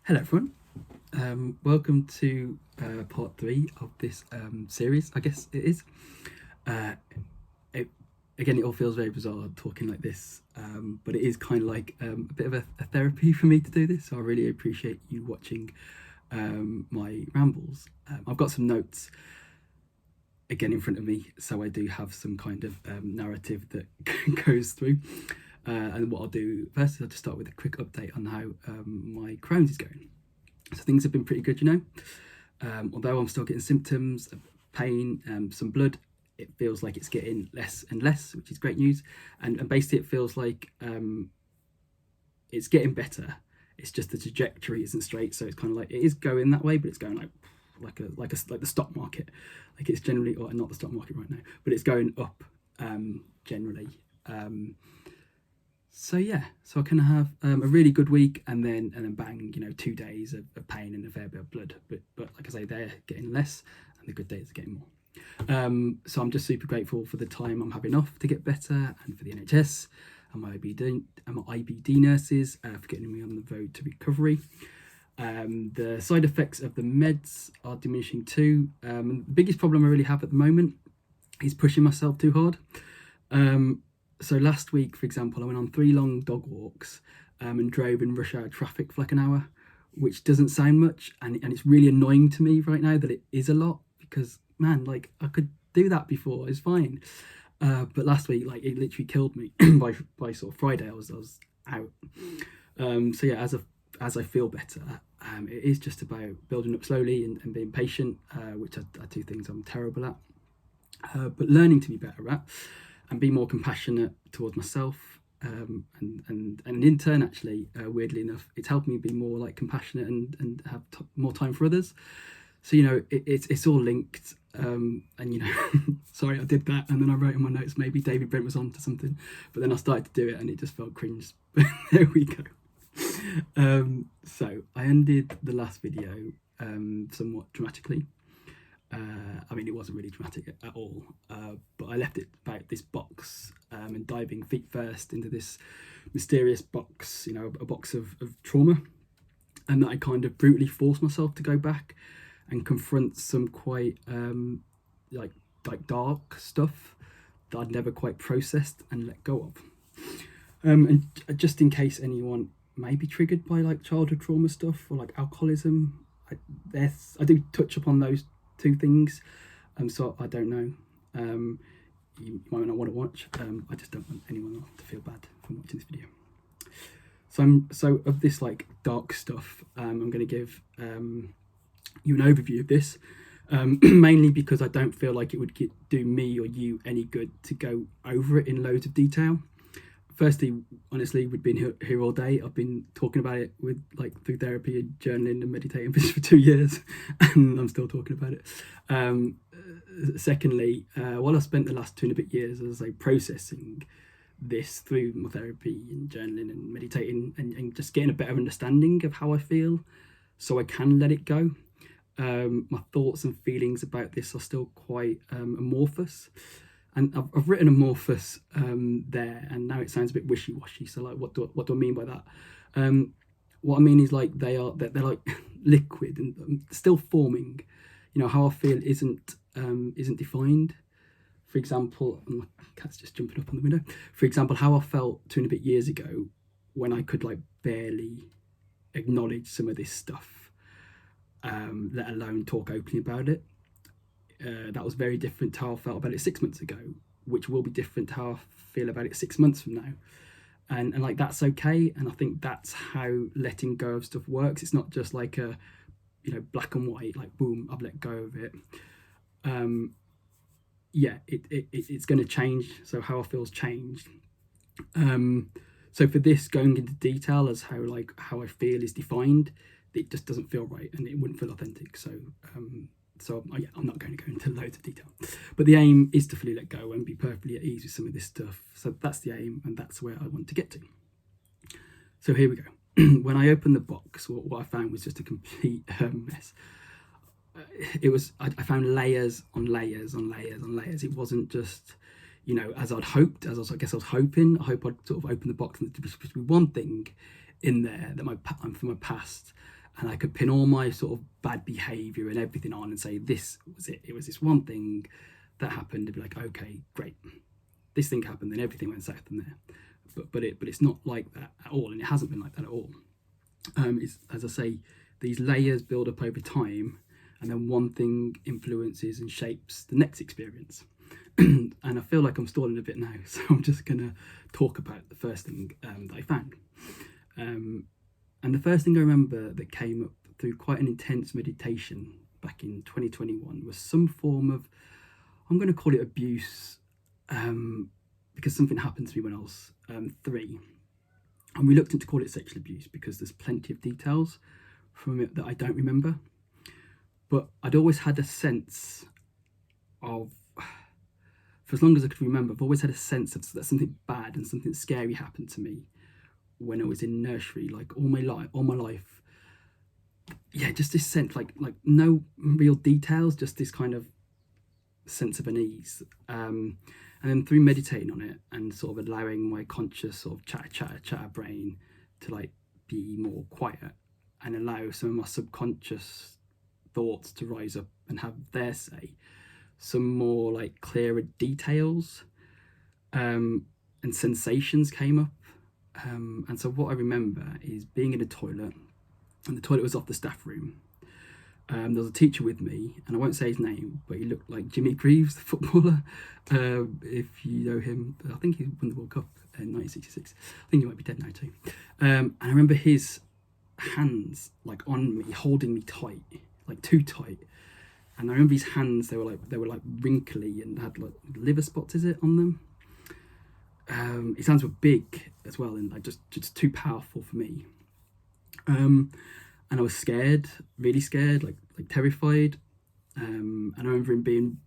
Hello, everyone. Welcome to part 3 of this series, I guess it is. Uh, it, Again, it all feels very bizarre talking like this, but it is kind of like a bit of a therapy for me to do this, so I really appreciate you watching my rambles. I've got some notes again in front of me, so I do have some kind of narrative that goes through. And what I'll do first is I'll just start with a quick update on how my Crohn's is going. So things have been pretty good, although I'm still getting symptoms of pain, some blood. It feels like it's getting less and less, which is great news. And basically, it feels like it's getting better. It's just the trajectory isn't straight, so it's kind of like it is going that way, but it's going like the stock market. Like it's generally, or not the stock market right now, but it's going up generally. So yeah, so I can have a really good week, and then bang, 2 days of pain and a fair bit of blood. But like I say, they're getting less, and the good days are getting more. So I'm just super grateful for the time I'm having off to get better, and for the NHS and my IBD nurses for getting me on the road to recovery. The side effects of the meds are diminishing too. And the biggest problem I really have at the moment is pushing myself too hard. So last week, for example, I went on 3 long dog walks and drove in rush hour traffic for like an hour, which doesn't sound much, and it's really annoying to me right now that it is a lot, because man, like I could do that before, it's fine. But last week, like it literally killed me. by sort of Friday, I was out. So yeah, as I feel better, it is just about building up slowly and being patient, which are 2 things I'm terrible at. But learning to be better at, and be more compassionate towards myself, and in turn, actually, weirdly enough, it's helped me be more like compassionate and have more time for others. So it's all linked. And sorry, I did that, and then I wrote in my notes maybe David Brent was on to something, but then I started to do it and it just felt cringe. But there we go. So I ended the last video somewhat dramatically. I mean, it wasn't really dramatic at all, but I left it about this box and diving feet first into this mysterious box, a box of trauma, and that I kind of brutally forced myself to go back and confront some quite like dark stuff that I'd never quite processed and let go of. And just in case anyone may be triggered by like childhood trauma stuff or like alcoholism, I do touch upon those 2 things, so I don't know. You might not want to watch. I just don't want anyone to feel bad from watching this video. So of this like dark stuff, I'm going to give you an overview of this, mainly because I don't feel like it would do me or you any good to go over it in loads of detail. Firstly, honestly, we've been here all day. I've been talking about it through therapy and journaling and meditating for 2 years, and I'm still talking about it. Secondly, while I spent the last 2 and a bit years, as I say, processing this through my therapy and journaling and meditating, and just getting a better understanding of how I feel, so I can let it go. My thoughts and feelings about this are still quite amorphous. And I've written amorphous there, and now it sounds a bit wishy-washy. So like, what do I mean by that? What I mean is like they're like liquid and still forming. How I feel isn't defined. For example, my cat's just jumping up on the window. For example, how I felt 2 and a bit years ago when I could like barely acknowledge some of this stuff, let alone talk openly about it. That was very different to how I felt about it 6 months ago, which will be different to how I feel about it 6 months from now. And like that's okay. And I think that's how letting go of stuff works. It's not just like a black and white, like boom, I've let go of it. It's going to change. So how I feel's changed. So for this, going into detail as how I feel is defined, it just doesn't feel right, and it wouldn't feel authentic. So I'm not going to go into loads of detail, but the aim is to fully let go and be perfectly at ease with some of this stuff. So that's the aim, and that's where I want to get to. So here we go. When I opened the box, what I found was just a complete mess. I found layers on layers on layers on layers. It wasn't just, as I'd hoped, I guess I was hoping. I hope I'd sort of open the box and there was supposed to be one thing in there that from my past, and I could pin all my sort of bad behaviour and everything on and say, this was it. It was this one thing that happened. To be like, okay, great, this thing happened, then everything went south from there. But it's not like that at all, and it hasn't been like that at all. It's, as I say, these layers build up over time, and then one thing influences and shapes the next experience. And I feel like I'm stalling a bit now, so I'm just going to talk about the first thing that I found. And the first thing I remember that came up through quite an intense meditation back in 2021 was some form of, I'm going to call it abuse, because something happened to me when I was 3. I'm reluctant to call it sexual abuse because there's plenty of details from it that I don't remember. But I'd always had a sense of, for as long as I could remember, I've always had a sense of that something bad and something scary happened to me when I was in nursery, like all my life. Yeah, just this sense, like no real details, just this kind of sense of unease. And then through meditating on it and sort of allowing my conscious sort of chatter brain to like be more quiet and allow some of my subconscious thoughts to rise up and have their say, some more like clearer details and sensations came up. And so what I remember is being in a toilet, and the toilet was off the staff room. There was a teacher with me, and I won't say his name, but he looked like Jimmy Greaves, the footballer. If you know him, I think he won the World Cup in 1966. I think he might be dead now too. And I remember his hands like on me, holding me tight, like too tight. And I remember his hands; they were like wrinkly and had like liver spots, is it, on them? His hands were big as well, and like just too powerful for me. And I was scared, really scared, like terrified. And I remember him being,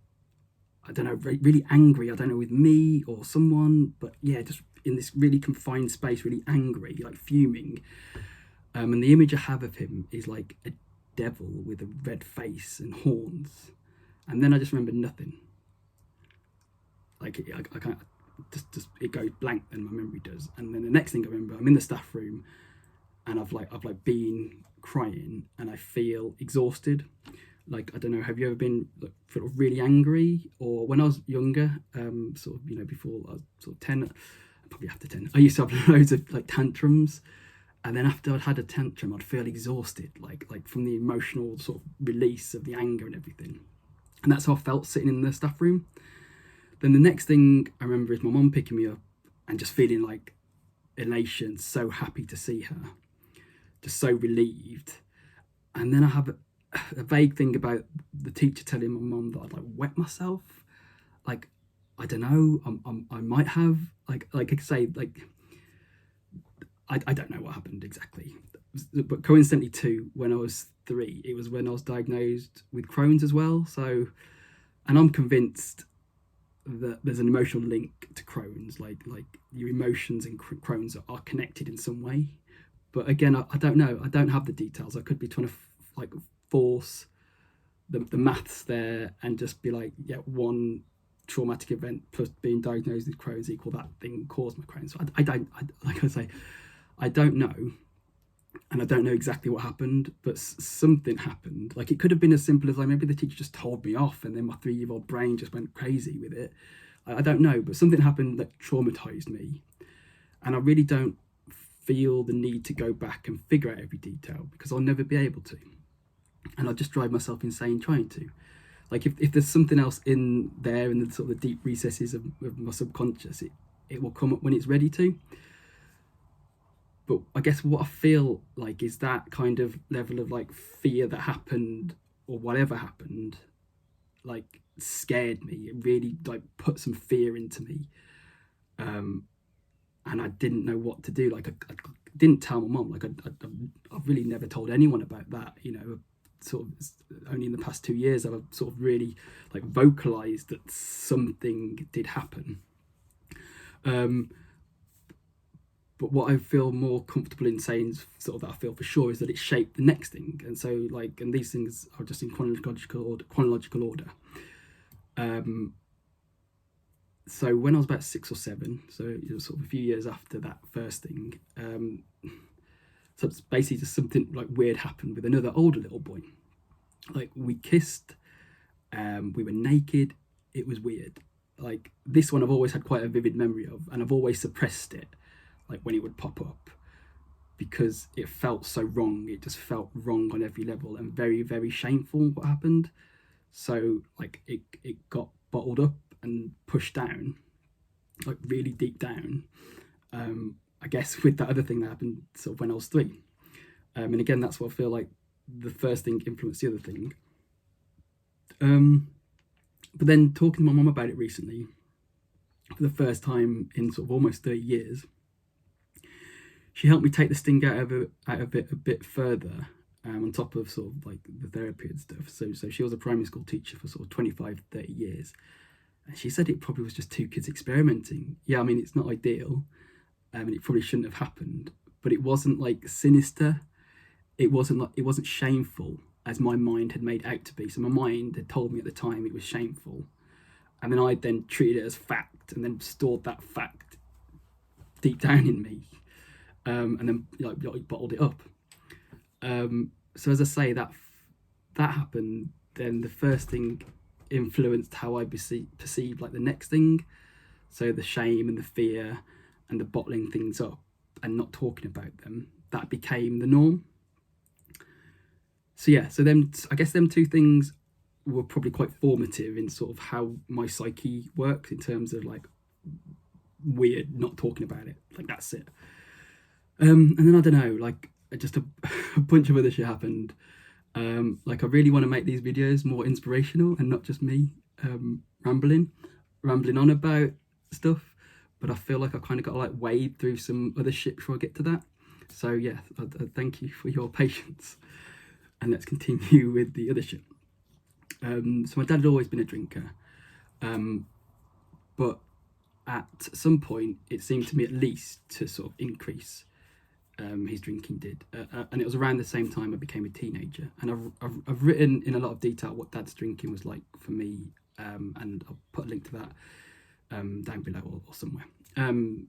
I don't know, really angry. I don't know, with me or someone, but yeah, just in this really confined space, really angry, like fuming. And the image I have of him is like a devil with a red face and horns. And then I just remember nothing. Like I can't. Just it goes blank, then my memory does. And then the next thing I remember, I'm in the staff room, and I've been crying, and I feel exhausted. Like, I don't know, have you ever been like, sort of really angry? Or when I was younger, sort of, you know, before I was sort of 10, probably after 10, I used to have loads of like tantrums, and then after I'd had a tantrum, I'd feel exhausted, like from the emotional sort of release of the anger and everything. And that's how I felt sitting in the staff room. Then the next thing I remember is my mum picking me up and just feeling like elation, so happy to see her, just so relieved. And then I have a vague thing about the teacher telling my mum that I'd like wet myself. Like, I don't know, I might have, like I could say, like, I don't know what happened exactly. But coincidentally too, when I was 3, it was when I was diagnosed with Crohn's as well. So, and I'm convinced that there's an emotional link to Crohn's, like your emotions and Crohn's are connected in some way. But again, I don't know. I don't have the details. I could be trying to like force the maths there and just be like, yeah, one traumatic event plus being diagnosed with Crohn's equal that thing caused my Crohn's. So I don't, like I say, I don't know. And I don't know exactly what happened, but something happened. Like, it could have been as simple as like maybe the teacher just told me off, and then my 3-year-old brain just went crazy with it. I don't know, but something happened that traumatized me, and I really don't feel the need to go back and figure out every detail because I'll never be able to, and I'll just drive myself insane trying to. Like, if there's something else in there in the sort of the deep recesses of my subconscious, it will come up when it's ready to. But I guess what I feel like is that kind of level of like fear that happened or whatever happened, like scared me. It really like put some fear into me. And I didn't know what to do. Like, I didn't tell my mum. Like, I've really never told anyone about that. You know, sort of only in the past 2 years I've sort of really like vocalized that something did happen. But what I feel more comfortable in saying, sort of that I feel for sure, is that it shaped the next thing. And so, like, and these things are just in chronological order. So when I was about 6 or 7, so it was sort of a few years after that first thing, So it's basically just something like weird happened with another older little boy. Like we kissed, we were naked. It was weird. Like this one I've always had quite a vivid memory of, and I've always suppressed it, like when it would pop up, because it felt so wrong. It just felt wrong on every level and very, very shameful what happened. So like it got bottled up and pushed down, like really deep down. I guess with that other thing that happened sort of when I was 3. And again, that's what I feel like the first thing influenced the other thing. But then talking to my mum about it recently, for the first time in sort of almost 30 years, she helped me take the sting out of it a bit further, on top of sort of like the therapy and stuff. So she was a primary school teacher for sort of 25, 30 years. And she said it probably was just 2 kids experimenting. Yeah, I mean, it's not ideal, and it probably shouldn't have happened, but it wasn't like sinister. It wasn't shameful as my mind had made out to be. So my mind had told me at the time it was shameful, and then I then treated it as fact, and then stored that fact deep down in me, and then like bottled it up. So as I say, that happened. Then the first thing influenced how I perceived like the next thing. So the shame and the fear and the bottling things up and not talking about them, that became the norm. So yeah, so then I guess them 2 things were probably quite formative in sort of how my psyche works in terms of like weird not talking about it. Like that's it. And then I don't know, like just a bunch of other shit happened. Like I really want to make these videos more inspirational and not just me rambling on about stuff, but I feel like I kind of got to like wade through some other shit before I get to that. So yeah, I thank you for your patience, and let's continue with the other shit. So my dad had always been a drinker, but at some point it seemed to me at least to sort of increase. His drinking did, and it was around the same time I became a teenager. And I've written in a lot of detail what dad's drinking was like for me, and I'll put a link to that down below or somewhere. And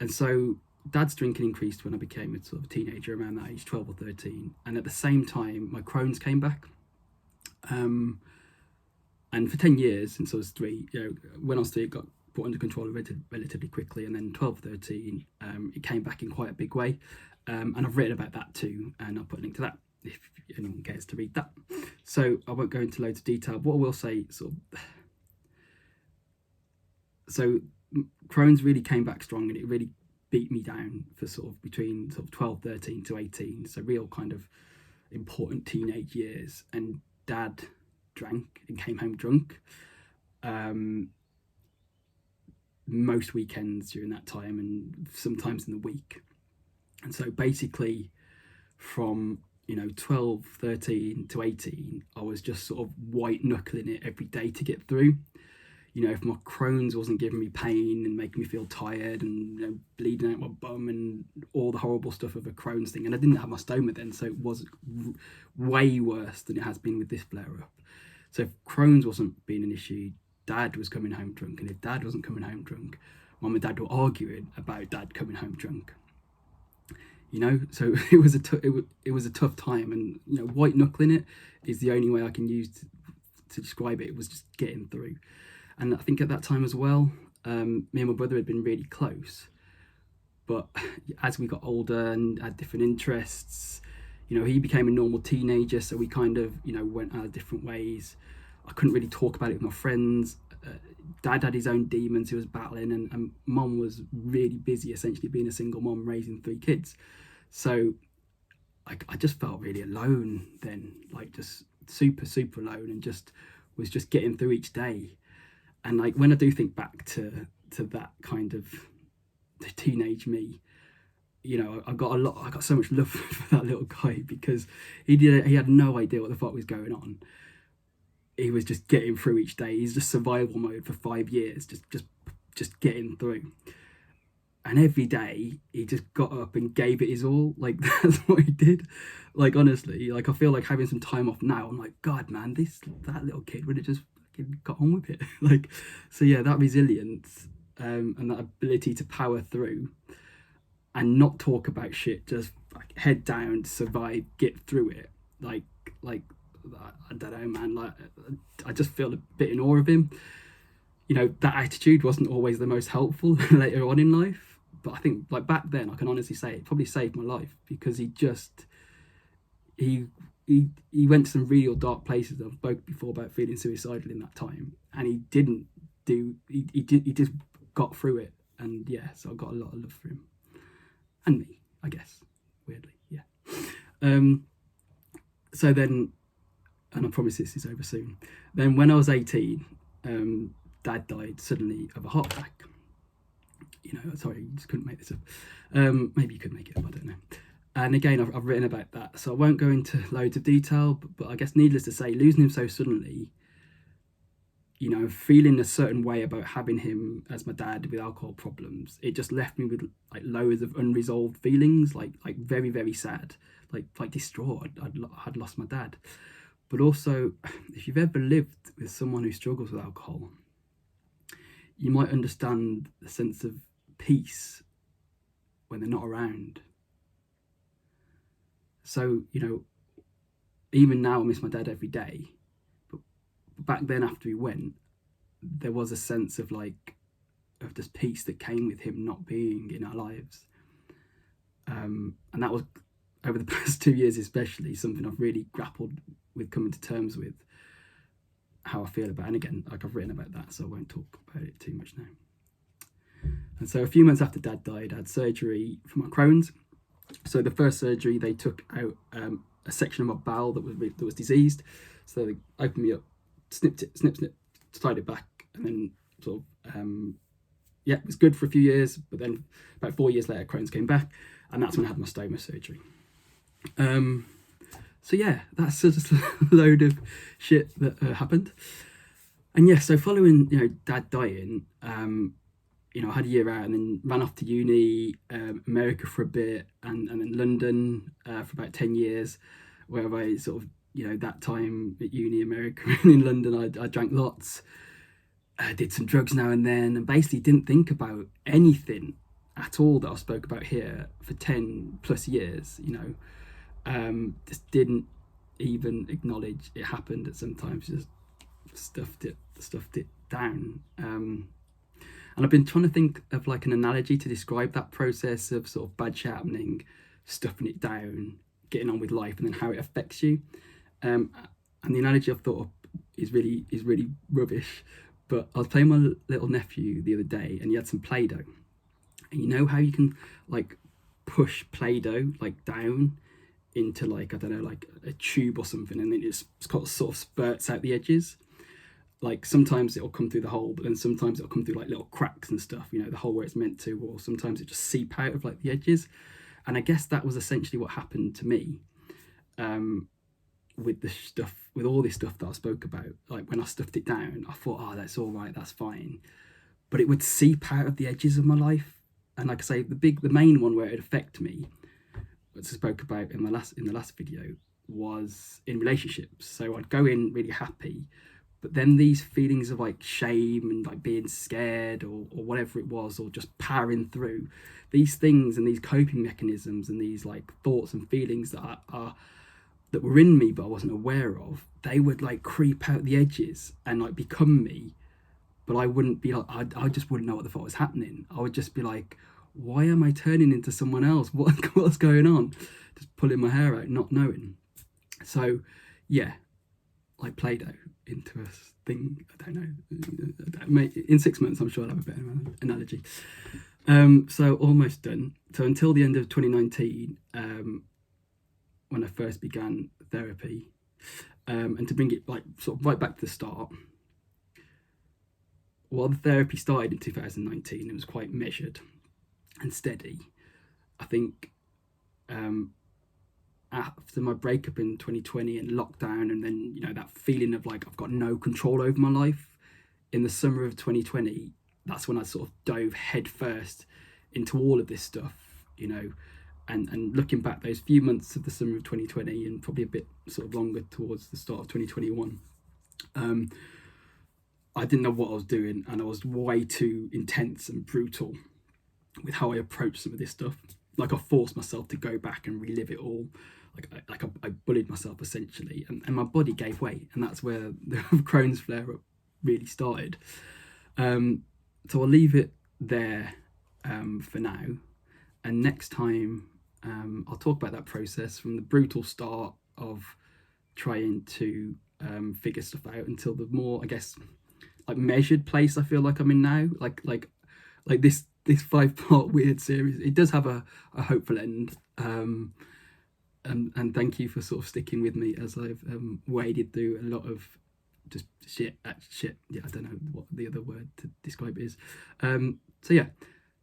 so dad's drinking increased when I became a sort of teenager, around that age, 12 or 13. And at the same time, my Crohn's came back. And for 10 years, since I was 3, when I was 3, it got brought under control relatively quickly, and then 12, 13, it came back in quite a big way. And I've written about that too, and I'll put a link to that if anyone cares to read that. So I won't go into loads of detail. What I will say, so Crohn's really came back strong, and it really beat me down for sort of between sort of 12, 13 to 18. So real kind of important teenage years. And dad drank and came home drunk. Most weekends during that time, and sometimes in the week. And so basically from 12, 13 to 18, I was just sort of white knuckling it every day to get through. If my Crohn's wasn't giving me pain and making me feel tired and bleeding out my bum and all the horrible stuff of a Crohn's thing, and I didn't have my stoma then, so it was way worse than it has been with this flare up. So if Crohn's wasn't being an issue, dad was coming home drunk, and if dad wasn't coming home drunk, mum and dad were arguing about dad coming home drunk. So it was a tough time, and white knuckling it is the only way I can use to describe it. It was just getting through. And I think at that time as well, me and my brother had been really close, but as we got older and had different interests, he became a normal teenager, so we kind of went our different ways. I couldn't really talk about it with my friends. Dad had his own demons he was battling, and mum was really busy, essentially being a single mum raising 3 kids. So I just felt really alone then, like just super, super alone, and was just getting through each day. And like when I do think back to that kind of the teenage me, I got so much love for that little guy, because he had no idea what the fuck was going on. He was just getting through each day. He's just survival mode for 5 years, just getting through. And every day he just got up and gave it his all. Like that's what he did. Like honestly, like I feel like having some time off now, I'm like, God man, that little kid would have just got on with it. Like, so yeah, that resilience and that ability to power through. and not talk about shit, just like head down, survive, get through it. Like I don't know, man. Like I just feel a bit in awe of him. You know, that attitude wasn't always the most helpful later on in life, but I think like back then, I can honestly say it probably saved my life, because he went to some real dark places. I've spoke before about feeling suicidal in that time, and he just got through it. And yeah, so I got a lot of love for him and me, I guess, weirdly. Yeah. So then, and I promise this is over soon. Then when I was 18, Dad died suddenly of a heart attack. You know, sorry, you just couldn't make this up. Maybe you could make it up, I don't know. And again, I've written about that, so I won't go into loads of detail, but I guess needless to say, losing him so suddenly, you know, feeling a certain way about having him as my dad with alcohol problems, it just left me with like loads of unresolved feelings, like very, very sad, like distraught. I'd lost my dad. But also, if you've ever lived with someone who struggles with alcohol, you might understand the sense of peace when they're not around. So, you know, even now I miss my dad every day, but back then after he went, there was a sense of just peace that came with him not being in our lives. And that was, over the past 2 years especially, something I've really grappled with, coming to terms with how I feel about it. And again, like I've written about that, so I won't talk about it too much now. And so a few months after Dad died, I had surgery for my Crohn's. So the first surgery, they took out a section of my bowel that was diseased. So they opened me up, snipped it, snip, tied it back, and then sort of it was good for a few years. But then about 4 years later, Crohn's came back, and that's when I had my stoma surgery. So yeah, that's just a load of shit that happened. And yeah, so following, you know, Dad dying, you know, I had a year out and then ran off to uni, America for a bit, and then London for about 10 years, where I sort of, you know, that time at uni, America and in London, I drank lots, did some drugs now and then, and basically didn't think about anything at all that I spoke about here for 10 plus years, you know. Just didn't even acknowledge it happened. At sometimes just stuffed it down. And I've been trying to think of like an analogy to describe that process of sort of bad shit happening, stuffing it down, getting on with life, and then how it affects you. And the analogy I've thought of is really rubbish. But I was playing my little nephew the other day, and he had some Play-Doh. And you know how you can like push Play-Doh like down into like, I don't know, like a tube or something, and then it's got sort of spurts out the edges. Like sometimes it'll come through the hole, but then sometimes it'll come through like little cracks and stuff, you know, the hole where it's meant to, or sometimes it just seep out of like the edges. And I guess that was essentially what happened to me with the stuff, with all this stuff that I spoke about. Like when I stuffed it down, I thought, oh, that's all right, that's fine. But it would seep out of the edges of my life. And like I say, the main one where it affected me, which I spoke about in the last video, was in relationships. So I'd go in really happy, but then these feelings of like shame and like being scared or whatever it was, or just powering through these things and these coping mechanisms and these like thoughts and feelings that were in me but I wasn't aware of, they would like creep out the edges and like become me. But I wouldn't be like, I just wouldn't know what the fuck was happening. I would just be like, why am I turning into someone else? What's going on? Just pulling my hair out, not knowing. So yeah, like Play-Doh into a thing. I don't know. In 6 months, I'm sure I'll have a better analogy. So almost done. So until the end of 2019, when I first began therapy, and to bring it like sort of right back to the start, while the therapy started in 2019, it was quite measured and steady. I think after my breakup in 2020 and lockdown, and then, you know, that feeling of like I've got no control over my life, in the summer of 2020, that's when I sort of dove headfirst into all of this stuff, you know. And looking back, those few months of the summer of 2020 and probably a bit sort of longer towards the start of 2021, I didn't know what I was doing, and I was way too intense and brutal with how I approached some of this stuff. like I forced myself to go back and relive it all. I bullied myself essentially, and my body gave way, and that's where the Crohn's flare up really started. So I'll leave it there for now, and next time I'll talk about that process from the brutal start of trying to figure stuff out until the more, I guess, like measured place I feel like I'm in now. Like this 5-part weird series, it does have a hopeful end. And thank you for sort of sticking with me as I've waded through a lot of just shit. Yeah, I don't know what the other word to describe it is. So yeah,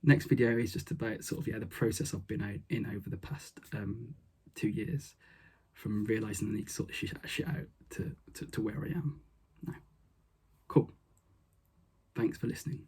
next video is just about sort of the process I've been in over the past 2 years, from realizing I need to sort of shit out to where I am now. Cool. Thanks for listening.